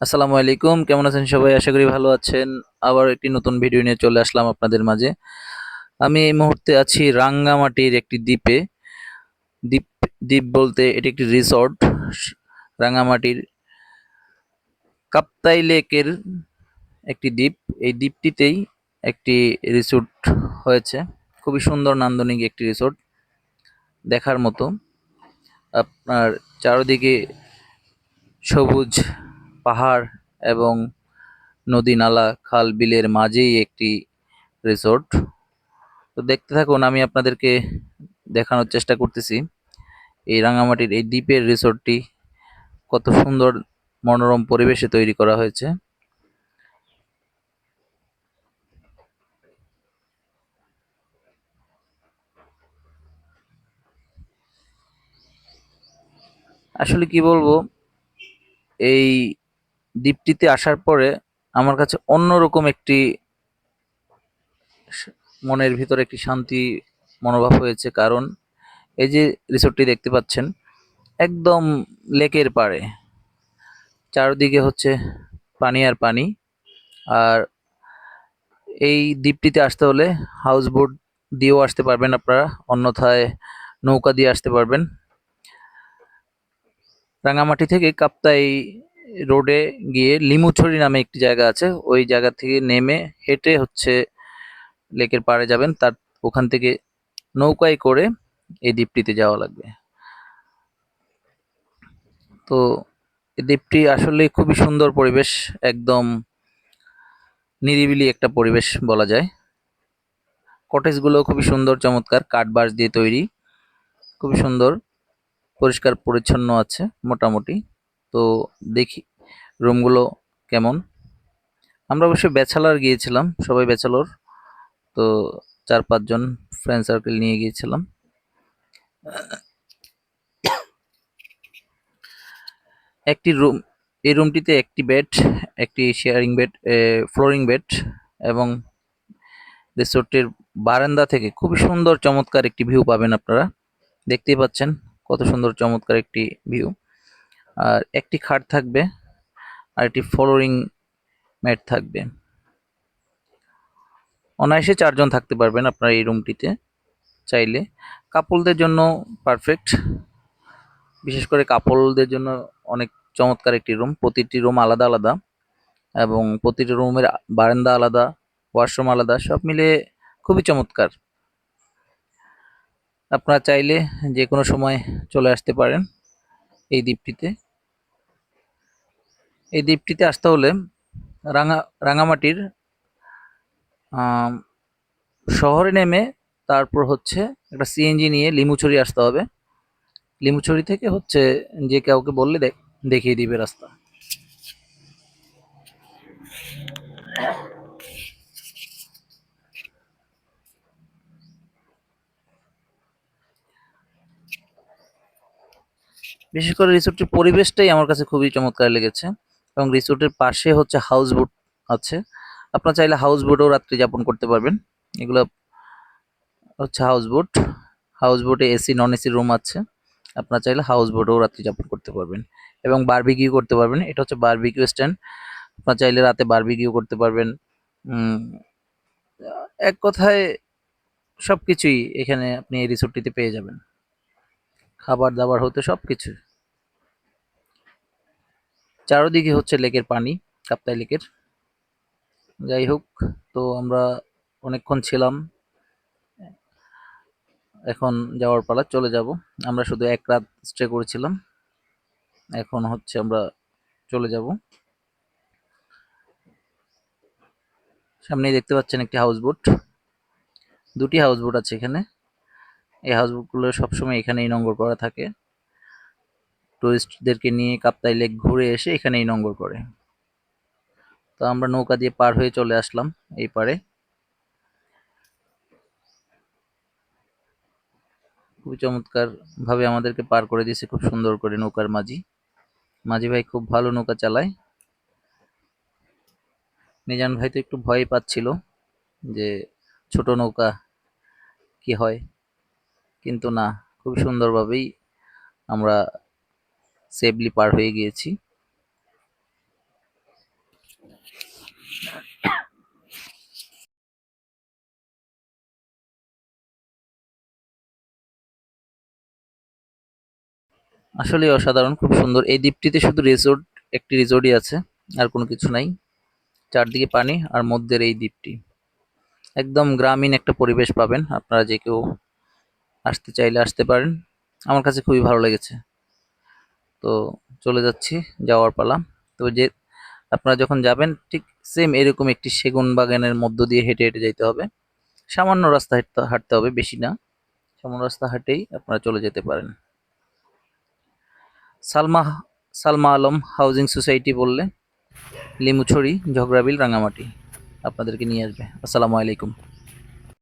আসসালামু আলাইকুম, কেমন আছেন সবাই? আশা করি ভালো আছেন। আবার একটি নতুন ভিডিও নিয়ে চলে আসলাম আপনাদের মাঝে। আমি এই মুহূর্তে আছি রাঙ্গামাটির একটি দ্বীপে। দ্বীপ দ্বীপ বলতে এটি একটি রিসর্ট। রাঙ্গামাটির কাপ্তাই লেকের একটি দ্বীপ। এই দ্বীপটিতেই একটি রিসোর্ট হয়েছে। খুবই সুন্দর নান্দনিক একটি রিসোর্ট, দেখার মতো। আপনার চারদিকে সবুজ পাহাড় এবং নদী নালা খাল বিলের মাঝেই একটি রিসোর্ট। তো দেখতে থাকুন, আমি আপনাদেরকে দেখানোর চেষ্টা করতেছি এই রাঙামাটির এই দ্বীপের রিসোর্টটি কত সুন্দর মনোরম পরিবেশে তৈরি করা হয়েছে। আসলে কি বলবো, এই দ্বীপটিতে আসার পরে আমার কাছে অন্যরকম একটি মনের ভিতরে একটি শান্তি মনোভাব হয়েছে। কারণ এই যে রিসোর্টটি দেখতে পাচ্ছেন, একদম লেকের পাড়ে, চারদিকে হচ্ছে পানি আর পানি। আর এই দ্বীপটিতে আসতে হলে হাউস বোট দিয়েও আসতে পারবেন আপনারা, অন্যথায় নৌকা দিয়ে আসতে পারবেন। রাঙামাটি থেকে কাপ্তাই রোডে গিয়ে লিমুছড়ি নামে একটি জায়গা আছে, ওই জায়গা থেকে নেমে হেঁটে হচ্ছে লেকের পাড়ে যাবেন। তার ওখান থেকে নৌকায় করে এই দ্বীপটিতে যাওয়া লাগবে। তো এই দ্বীপটি আসলে খুবই সুন্দর পরিবেশ, একদম নিরিবিলি একটা পরিবেশ বলা যায়। কটেজগুলো খুবই সুন্দর, চমৎকার, কাঠ বাঁশ দিয়ে তৈরি, খুবই সুন্দর, পরিষ্কার পরিচ্ছন্ন আছে মোটামুটি। তো দেখি রুমগুলো কেমন। আমরা অবশ্যই ব্যাচেলর গিয়েছিলাম, সবাই ব্যাচেলর। তো 4-5 জন ফ্রেন্ড সার্কেল নিয়ে গিয়েছিলাম। একটি রুম, এই রুমটিতে একটি বেড, একটি শেয়ারিং বেড, ফ্লোরিং বেড, এবং রিসোর্টের বারান্দা থেকে খুবই সুন্দর চমৎকার একটি ভিউ পাবেন আপনারা। দেখতেই পাচ্ছেন কত সুন্দর চমৎকার একটি ভিউ। আর একটি খাট থাকবে, আর একটি ফ্লোরিং ম্যাট থাকবে। অনায়াসে 4 জন থাকতে পারবেন আপনারা এই রুমটিতে চাইলে। কাপলদের জন্য পারফেক্ট, বিশেষ করে কাপলদের জন্য অনেক চমৎকার একটি রুম। প্রতিটি রুম আলাদা আলাদা, এবং প্রতিটি রুমের বারান্দা আলাদা, ওয়াশরুম আলাদা, সব মিলে খুবই চমৎকার। আপনারা চাইলে যে কোনো সময় চলে আসতে পারেন এই দ্বীপটিতে। এই দ্বীপটিতে আসতে হলে রাঙামাটির শহরে নেমে তারপর হচ্ছে একটা সিএনজি নিয়ে লিমুছড়ি আসতে হবে। লিমুছড়ি থেকে হচ্ছে যে কাউকে বললে দেখিয়ে দিবে রাস্তা। বিশেষ করে রিসোর্টের পরিবেশটাই আমার কাছে খুবই চমৎকার লেগেছে, এবং রিসোর্টের পাশে হচ্ছে হাউস বোট আছে। আপনারা চাইলে হাউস বোটেও রাত্রি যাপন করতে পারবেন। এগুলো হচ্ছে হাউস বোট। হাউস বোটে এসি নন এসি রুম আছে। আপনারা চাইলে হাউস বোটেও রাত্রি যাপন করতে পারবেন এবং বারবিকিউ করতে পারবেন। এটা হচ্ছে বারবিকিউ স্ট্যান্ড। আপনারা চাইলে রাতে বারবিকিউ করতে পারবেন। উম, এক কথায় সবকিছুই এখানে আপনি এই রিসোর্টটিতে পেয়ে যাবেন, খাবার দাবার হতে সবকিছু। চারদিকে হচ্ছে লেকের পানি, কাপ্তাই লেকের। যাই হোক, তো আমরা অনেকক্ষণ ছিলাম, এখন যাওয়ার পালা, চলে যাব। আমরা শুধু এক রাত স্টে করেছিলাম, এখন হচ্ছে আমরা চলে যাব। সামনেই দেখতে পাচ্ছেন একটি হাউস বোট, দুটি হাউস বোট আছে এখানে। এই হাউস বোটগুলো সবসময় এখানেই নোঙ্গর করা থাকে, টুরিস্টদেরকে নিয়ে কাপ্তাই লেক ঘুরে এসে এখানেই নোঙ্গর করে। তো আমরা নৌকা দিয়ে পার হয়ে চলে আসলাম এই পারে। খুবই চমৎকার ভাবে আমাদেরকে পার করে দিয়েছে, খুব সুন্দর করে নৌকার মাঝি। মাঝি ভাই খুব ভালো নৌকা চালায়। মিজান ভাই তো একটু ভয় পাচ্ছিল যে ছোট নৌকা কি হয়, কিন্তু না, খুব সুন্দরভাবেই আমরা সেফলি পার হয়ে গিয়েছি। আসলে অসাধারণ, খুব সুন্দর। এই দ্বীপটিতে শুধু একটি রিসোর্টই আছে, আর কোনো কিছু নাই। চারদিকে পানি আর মধ্যের এই দ্বীপটি, একদম গ্রামীণ একটা পরিবেশ পাবেন। আপনারা যে কেউ আসতে চাইলে আসতে পারেন। আমার কাছে খুবই ভালো লেগেছে। তো চলে যাচ্ছি, যাওয়ার পালা। তো যে আপনারা যখন যাবেন ঠিক সেম এরকম একটি সেগুন বাগানের মধ্য দিয়ে হেঁটে হেঁটে যেতে হবে। সামান্য রাস্তা হাঁটতে হবে, বেশি না। সামান্য রাস্তা হাঁটেই আপনারা চলে যেতে পারেন। সালমা সালমা আলম হাউজিং সোসাইটি বললে লিমুছড়ি, ঝগড়াবিল, রাঙামাটি আপনাদেরকে নিয়ে আসবে। আসসালামু আলাইকুম।